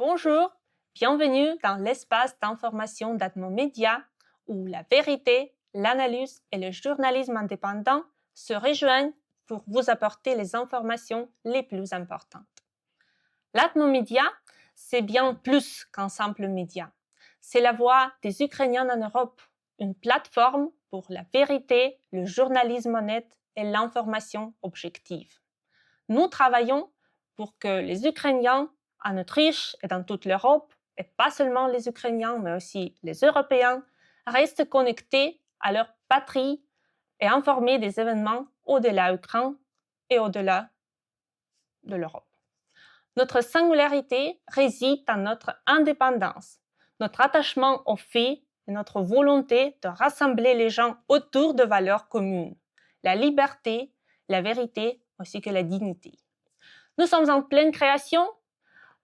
Bonjour, bienvenue dans l'espace d'information d'Atmomédia où la vérité, l'analyse et le journalisme indépendant se rejoignent pour vous apporter les informations les plus importantes. L'Atmomédia, c'est bien plus qu'un simple média. C'est la voix des Ukrainiens en Europe, une plateforme pour la vérité, le journalisme honnête et l'information objective. Nous travaillons pour que les Ukrainiens en Autriche et dans toute l'Europe, et pas seulement les Ukrainiens, mais aussi les Européens, restent connectés à leur patrie et informés des événements au-delà de l'Ukraine et au-delà de l'Europe. Notre singularité réside dans notre indépendance, notre attachement aux faits et notre volonté de rassembler les gens autour de valeurs communes, la liberté, la vérité ainsi que la dignité. Nous sommes en pleine création.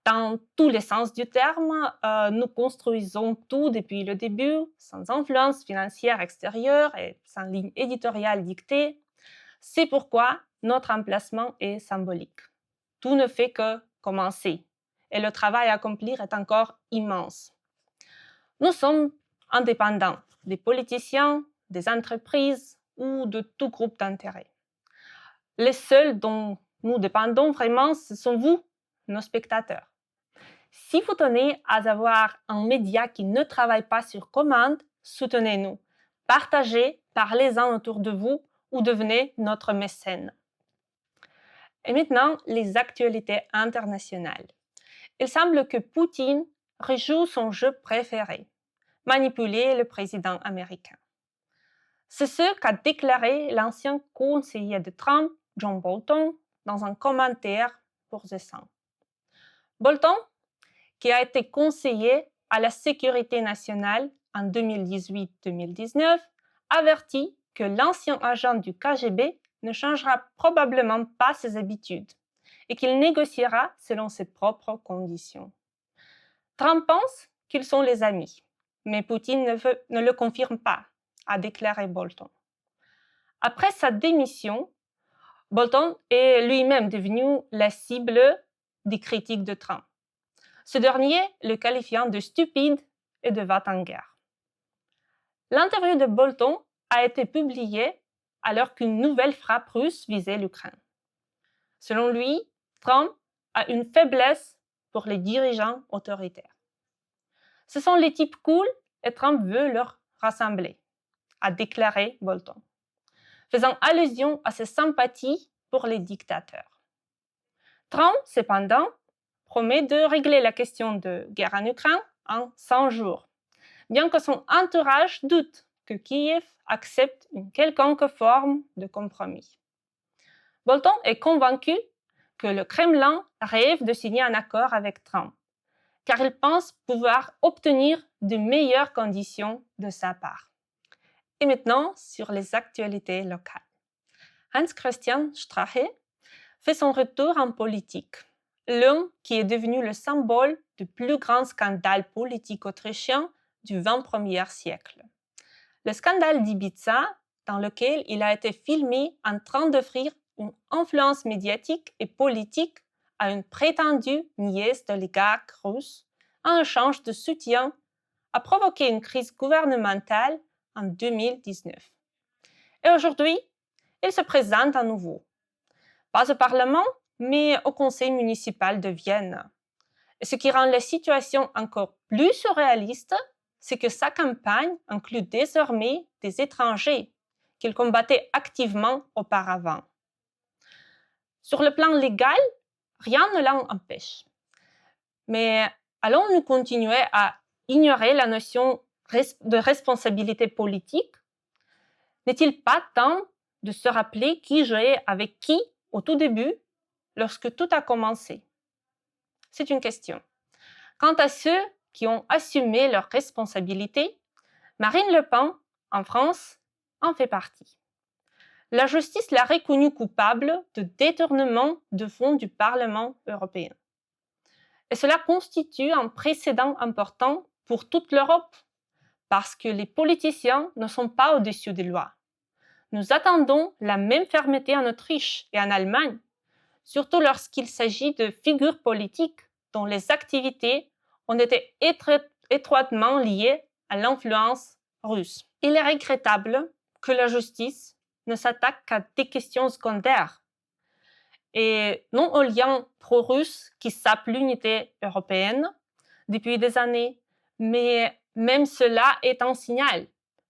Dans tous les sens du terme, nous construisons tout depuis le début, sans influence financière extérieure et sans ligne éditoriale dictée. C'est pourquoi notre emplacement est symbolique. Tout ne fait que commencer et le travail à accomplir est encore immense. Nous sommes indépendants des politiciens, des entreprises ou de tout groupe d'intérêt. Les seuls dont nous dépendons vraiment, ce sont vous, nos spectateurs. Si vous tenez à avoir un média qui ne travaille pas sur commande, soutenez-nous. Partagez, parlez-en autour de vous ou devenez notre mécène. Et maintenant, les actualités internationales. Il semble que Poutine rejoue son jeu préféré, manipuler le président américain. C'est ce qu'a déclaré l'ancien conseiller de Trump, John Bolton, dans un commentaire pour The Sun. Bolton, qui a été conseiller à la sécurité nationale en 2018-2019, avertit que l'ancien agent du KGB ne changera probablement pas ses habitudes et qu'il négociera selon ses propres conditions. Trump pense qu'ils sont les amis, mais Poutine ne le confirme pas, a déclaré Bolton. Après sa démission, Bolton est lui-même devenu la cible des critiques de Trump. Ce dernier le qualifiant de stupide et de va-t-en-guerre. L'interview de Bolton a été publiée alors qu'une nouvelle frappe russe visait l'Ukraine. Selon lui, Trump a une faiblesse pour les dirigeants autoritaires. Ce sont les types cool et Trump veut leur rassembler, a déclaré Bolton, faisant allusion à ses sympathies pour les dictateurs. Trump, cependant, promet de régler la question de guerre en Ukraine en 100 jours, bien que son entourage doute que Kiev accepte une quelconque forme de compromis. Bolton est convaincu que le Kremlin rêve de signer un accord avec Trump, car il pense pouvoir obtenir de meilleures conditions de sa part. Et maintenant, sur les actualités locales. Hans-Christian Strache fait son retour en politique. L'homme qui est devenu le symbole du plus grand scandale politique autrichien du XXIe siècle. Le scandale d'Ibiza, dans lequel il a été filmé en train d'offrir une influence médiatique et politique à une prétendue nièce d'oligarque russe en échange de soutien, a provoqué une crise gouvernementale en 2019. Et aujourd'hui, il se présente à nouveau. Pas au Parlement, mais au conseil municipal de Vienne. Et ce qui rend la situation encore plus surréaliste, c'est que sa campagne inclut désormais des étrangers qu'il combattait activement auparavant. Sur le plan légal, rien ne l'en empêche. Mais allons-nous continuer à ignorer la notion de responsabilité politique? N'est-il pas temps de se rappeler qui jouait avec qui au tout début, lorsque tout a commencé? C'est une question. Quant à ceux qui ont assumé leurs responsabilités, Marine Le Pen, en France, en fait partie. La justice l'a reconnue coupable de détournement de fonds du Parlement européen. Et cela constitue un précédent important pour toute l'Europe, parce que les politiciens ne sont pas au-dessus des lois. Nous attendons la même fermeté en Autriche et en Allemagne, surtout lorsqu'il s'agit de figures politiques dont les activités ont été étroitement liées à l'influence russe. Il est regrettable que la justice ne s'attaque qu'à des questions secondaires et non aux liens pro-russes qui sapent l'unité européenne depuis des années, mais même cela est un signal.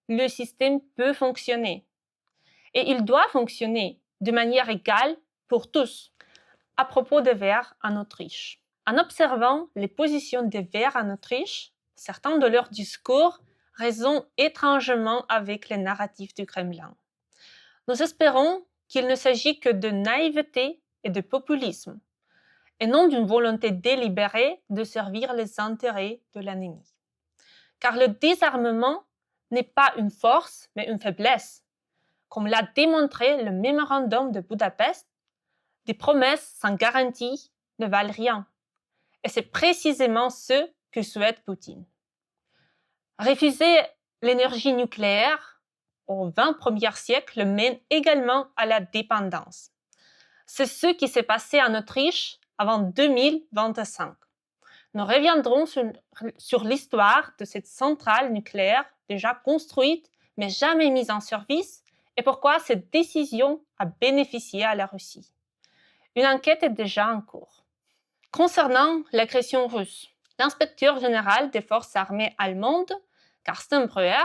Le système peut fonctionner et il doit fonctionner de manière égale pour tous. À propos des Verts en Autriche. En observant les positions des Verts en Autriche, certains de leurs discours résonnent étrangement avec les narratifs du Kremlin. Nous espérons qu'il ne s'agit que de naïveté et de populisme, et non d'une volonté délibérée de servir les intérêts de l'ennemi. Car le désarmement n'est pas une force, mais une faiblesse. Comme l'a démontré le mémorandum de Budapest, des promesses sans garantie ne valent rien. Et c'est précisément ce que souhaite Poutine. Refuser l'énergie nucléaire au XXIe siècle mène également à la dépendance. C'est ce qui s'est passé en Autriche avant 2025. Nous reviendrons sur l'histoire de cette centrale nucléaire déjà construite mais jamais mise en service et pourquoi cette décision a bénéficié à la Russie. Une enquête est déjà en cours. Concernant l'agression russe, l'inspecteur général des forces armées allemandes, Carsten Breuer,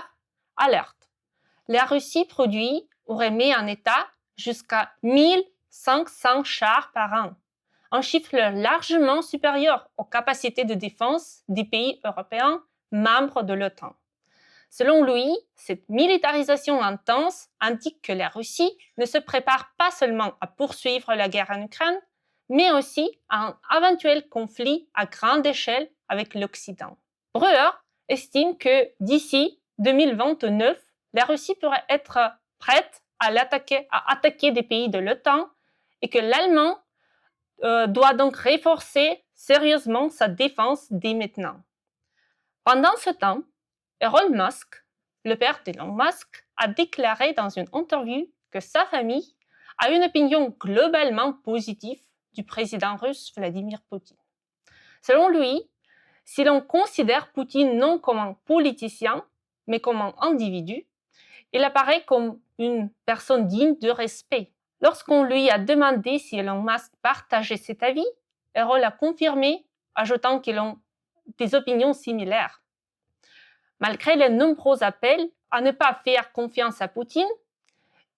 alerte. La Russie produit ou remet en état jusqu'à 1500 chars par an, un chiffre largement supérieur aux capacités de défense des pays européens membres de l'OTAN. Selon lui, cette militarisation intense indique que la Russie ne se prépare pas seulement à poursuivre la guerre en Ukraine, mais aussi à un éventuel conflit à grande échelle avec l'Occident. Breuer estime que d'ici 2029, la Russie pourrait être prête à attaquer des pays de l'OTAN et que l'Allemand doit donc renforcer sérieusement sa défense dès maintenant. Pendant ce temps, Elon Musk, le père d'Elon Musk, a déclaré dans une interview que sa famille a une opinion globalement positive du président russe Vladimir Poutine. Selon lui, si l'on considère Poutine non comme un politicien, mais comme un individu, il apparaît comme une personne digne de respect. Lorsqu'on lui a demandé si Elon Musk partageait cet avis, Elon l'a confirmé, ajoutant qu'ils ont des opinions similaires. Malgré les nombreux appels à ne pas faire confiance à Poutine,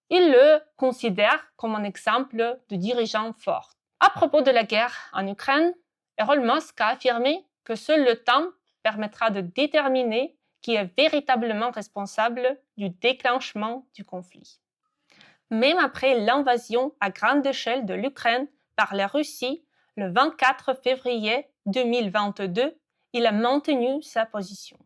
il le considère comme un exemple de dirigeant fort. À propos de la guerre en Ukraine, Elon Musk a affirmé que seul le temps permettra de déterminer qui est véritablement responsable du déclenchement du conflit. Même après l'invasion à grande échelle de l'Ukraine par la Russie le 24 février 2022, il a maintenu sa position.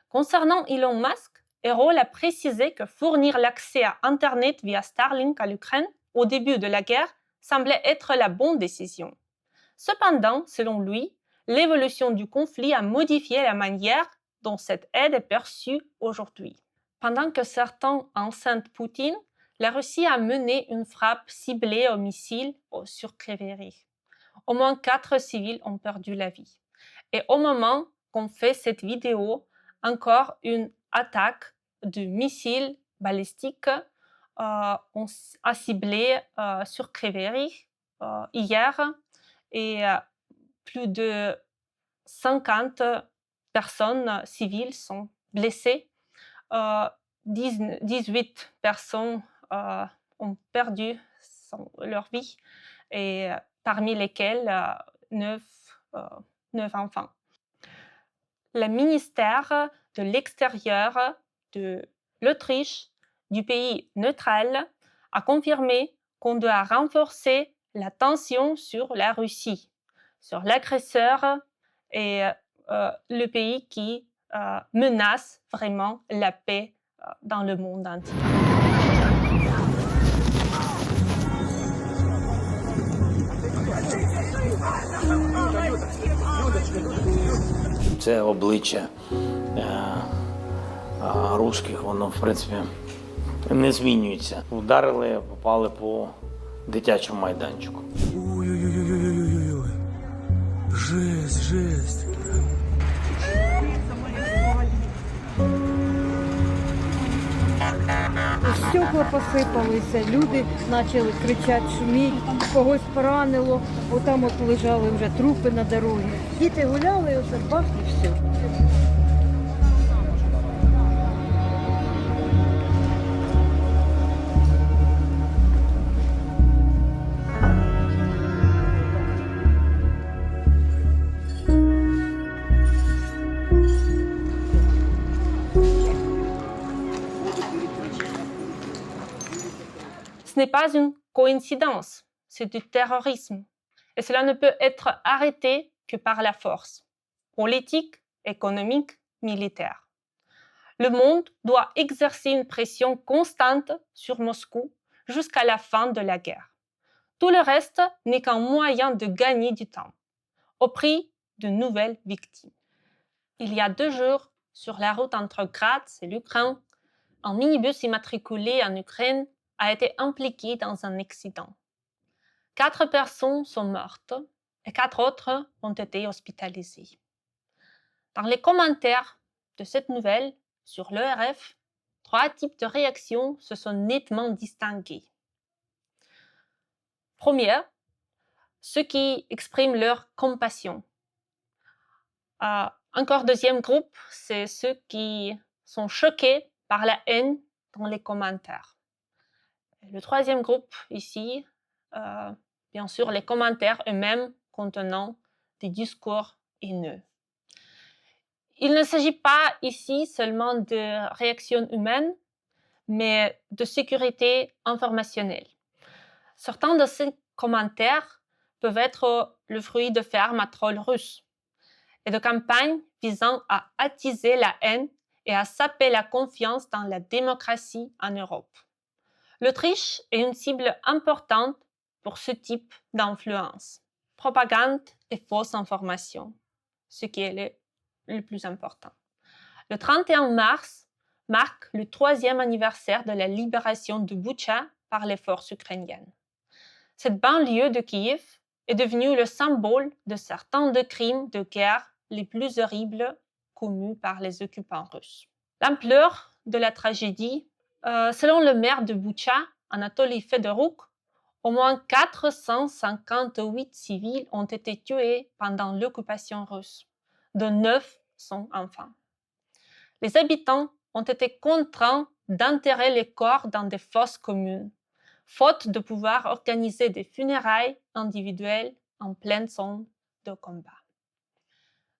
Concernant Elon Musk, Errol a précisé que fournir l'accès à Internet via Starlink à l'Ukraine au début de la guerre semblait être la bonne décision. Cependant, selon lui, l'évolution du conflit a modifié la manière dont cette aide est perçue aujourd'hui. Pendant que certains enceintent Poutine, la Russie a mené une frappe ciblée au missile sur Kryvyi. Au moins 4 civils ont perdu la vie. Et au moment qu'on fait cette vidéo, encore une attaque de missiles balistiques a ciblé sur Kryvyi hier et plus de 50 personnes civiles sont blessées. 18 personnes ont perdu leur vie et parmi lesquelles 9 enfants. Le ministère de l'Extérieur de l'Autriche, du pays neutral, a confirmé qu'on doit renforcer la tension sur la Russie, sur l'agresseur et le pays qui menace vraiment la paix dans le monde entier. Це обличчя русських, воно, в принципі, не змінюється. Ударили, попали по дитячому майданчику. Ой-ой-ой-ой-ой-ой-ой. Жесть, жесть. Стекла посипалися, люди почали кричати, шуміть, когось поранило, отам от лежали вже трупи на дорозі. Діти гуляли, оце бах і все. Ce n'est pas une coïncidence, c'est du terrorisme. Et cela ne peut être arrêté que par la force, politique, économique, militaire. Le monde doit exercer une pression constante sur Moscou jusqu'à la fin de la guerre. Tout le reste n'est qu'un moyen de gagner du temps, au prix de nouvelles victimes. Il y a 2 jours, sur la route entre Graz et l'Ukraine, un minibus immatriculé en Ukraine a été impliqué dans un accident. 4 personnes sont mortes et 4 autres ont été hospitalisées. Dans les commentaires de cette nouvelle sur l'ERF, 3 types de réactions se sont nettement distingués. Première, ceux qui expriment leur compassion. Encore deuxième groupe, c'est ceux qui sont choqués par la haine dans les commentaires. Le troisième groupe ici, bien sûr, les commentaires eux-mêmes contenant des discours haineux. Il ne s'agit pas ici seulement de réactions humaines, mais de sécurité informationnelle. Certains de ces commentaires peuvent être le fruit de fermes à trolls russes et de campagnes visant à attiser la haine et à saper la confiance dans la démocratie en Europe. L'Autriche est une cible importante pour ce type d'influence. Propagande et fausse information, ce qui est le plus important. Le 31 mars marque le 3e anniversaire de la libération de Boutcha par les forces ukrainiennes. Cette banlieue de Kiev est devenue le symbole de certains des crimes de guerre les plus horribles commis par les occupants russes. L'ampleur de la tragédie, selon le maire de Boutcha, Anatoly Fedoruk, au moins 458 civils ont été tués pendant l'occupation russe, dont 9 sont enfants. Les habitants ont été contraints d'enterrer les corps dans des fosses communes, faute de pouvoir organiser des funérailles individuelles en pleine zone de combat.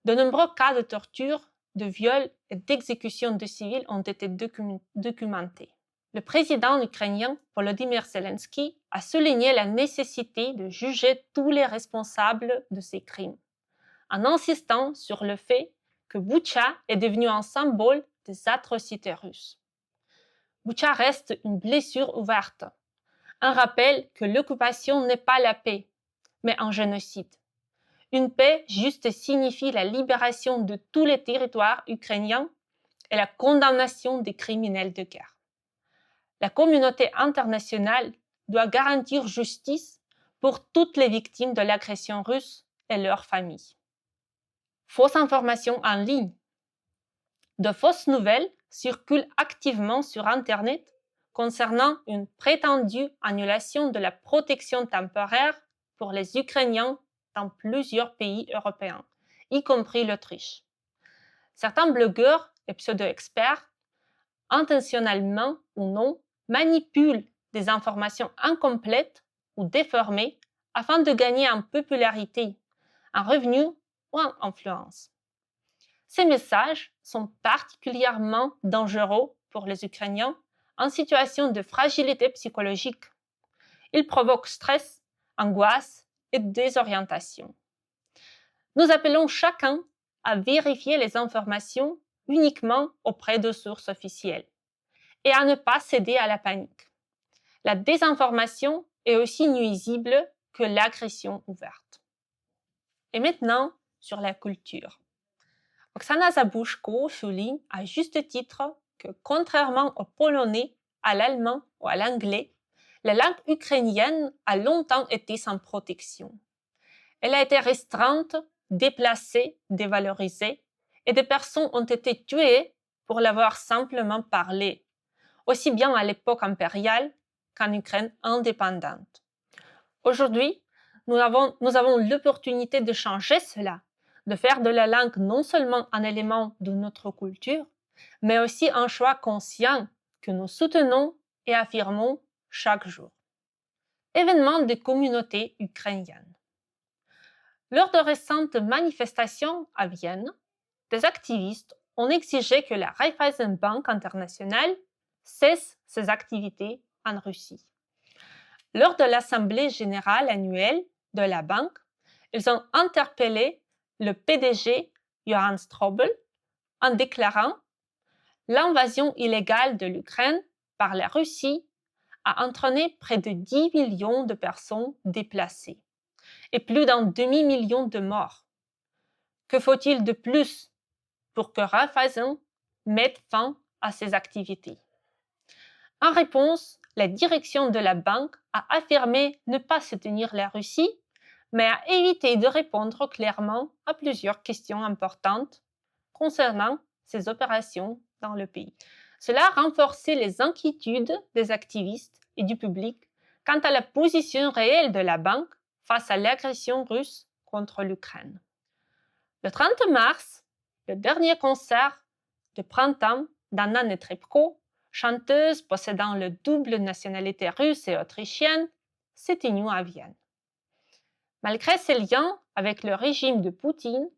De nombreux cas de torture, de viol et d'exécution de civils ont été documentés. Le président ukrainien Volodymyr Zelensky a souligné la nécessité de juger tous les responsables de ces crimes, en insistant sur le fait que Boutcha est devenu un symbole des atrocités russes. Boutcha reste une blessure ouverte, un rappel que l'occupation n'est pas la paix, mais un génocide. Une paix juste signifie la libération de tous les territoires ukrainiens et la condamnation des criminels de guerre. La communauté internationale doit garantir justice pour toutes les victimes de l'agression russe et leurs familles. Fausses informations en ligne. De fausses nouvelles circulent activement sur Internet concernant une prétendue annulation de la protection temporaire pour les Ukrainiens dans plusieurs pays européens, y compris l'Autriche. Certains blogueurs et pseudo-experts, intentionnellement ou non, manipulent des informations incomplètes ou déformées afin de gagner en popularité, en revenu ou en influence. Ces messages sont particulièrement dangereux pour les Ukrainiens en situation de fragilité psychologique. Ils provoquent stress, angoisse et désorientation. Nous appelons chacun à vérifier les informations uniquement auprès de sources officielles et à ne pas céder à la panique. La désinformation est aussi nuisible que l'agression ouverte. Et maintenant, sur la culture. Oksana Zabuzhko souligne à juste titre que, contrairement au polonais, à l'allemand ou à l'anglais, la langue ukrainienne a longtemps été sans protection. Elle a été restreinte déplacé, dévalorisé, et des personnes ont été tuées pour l'avoir simplement parlé, aussi bien à l'époque impériale qu'en Ukraine indépendante. Aujourd'hui, nous avons l'opportunité de changer cela, de faire de la langue non seulement un élément de notre culture, mais aussi un choix conscient que nous soutenons et affirmons chaque jour. Événements des communautés ukrainiennes. Lors de récentes manifestations à Vienne, des activistes ont exigé que la Raiffeisenbank internationale cesse ses activités en Russie. Lors de l'Assemblée générale annuelle de la banque, ils ont interpellé le PDG Johann Strobel en déclarant « L'invasion illégale de l'Ukraine par la Russie a entraîné près de 10 millions de personnes déplacées et plus d'un demi-million de morts. Que faut-il de plus pour que Raiffeisen mette fin à ses activités ?» En réponse, la direction de la banque a affirmé ne pas soutenir la Russie, mais a évité de répondre clairement à plusieurs questions importantes concernant ses opérations dans le pays. Cela a renforcé les inquiétudes des activistes et du public quant à la position réelle de la banque face à l'agression russe contre l'Ukraine. Le 30 mars, le dernier concert de printemps d'Anna Netrebko, chanteuse possédant la double nationalité russe et autrichienne, s'est tenue à Vienne. Malgré ses liens avec le régime de Poutine,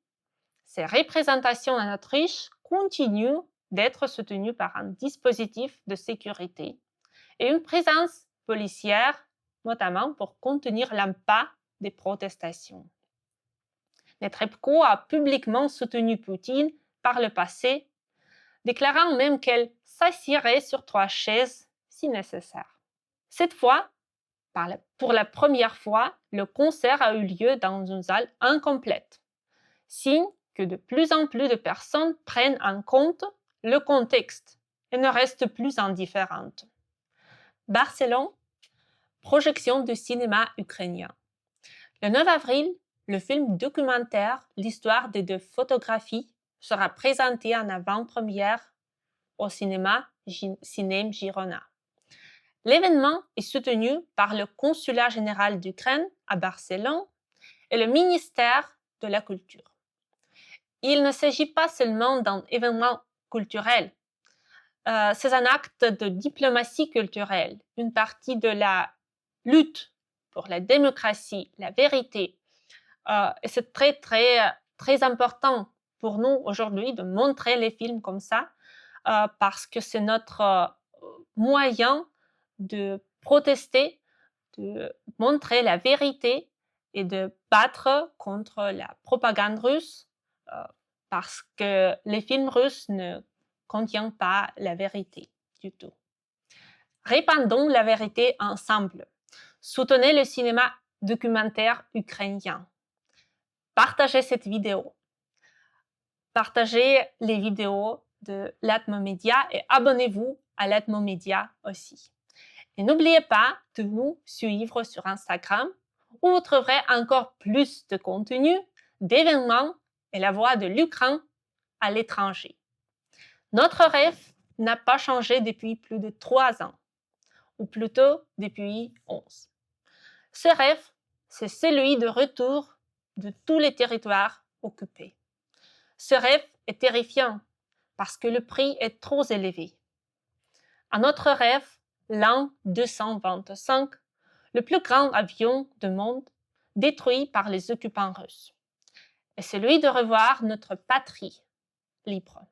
ses représentations en Autriche continuent d'être soutenues par un dispositif de sécurité et une présence policière, notamment pour contenir l'impact des protestations. Netrebko a publiquement soutenu Poutine par le passé, déclarant même qu'elle s'assierait sur 3 chaises si nécessaire. Cette fois, pour la première fois, le concert a eu lieu dans une salle incomplète, signe que de plus en plus de personnes prennent en compte le contexte et ne restent plus indifférentes. Barcelone, projection de cinéma ukrainien. Le 9 avril, le film documentaire L'histoire des 2 photographies sera présenté en avant-première au cinéma Cinéma Girona. L'événement est soutenu par le Consulat général d'Ukraine à Barcelone et le ministère de la Culture. Il ne s'agit pas seulement d'un événement culturel, c'est un acte de diplomatie culturelle, une partie de la lutte pour la démocratie, la vérité. Et c'est très, très, très important pour nous aujourd'hui de montrer les films comme ça, parce que c'est notre moyen de protester, de montrer la vérité et de battre contre la propagande russe, parce que les films russes ne contiennent pas la vérité du tout. Répandons la vérité ensemble. Soutenez le cinéma documentaire ukrainien. Partagez cette vidéo. Partagez les vidéos de l'Atmomédia et abonnez-vous à l'Atmomédia aussi. Et n'oubliez pas de nous suivre sur Instagram où vous trouverez encore plus de contenu, d'événements et la voix de l'Ukraine à l'étranger. Notre rêve n'a pas changé depuis plus de 3 ans, ou plutôt depuis 11. Ce rêve, c'est celui de retour de tous les territoires occupés. Ce rêve est terrifiant parce que le prix est trop élevé. À notre rêve, l'an 225, le plus grand avion du monde détruit par les occupants russes, est celui de revoir notre patrie libre.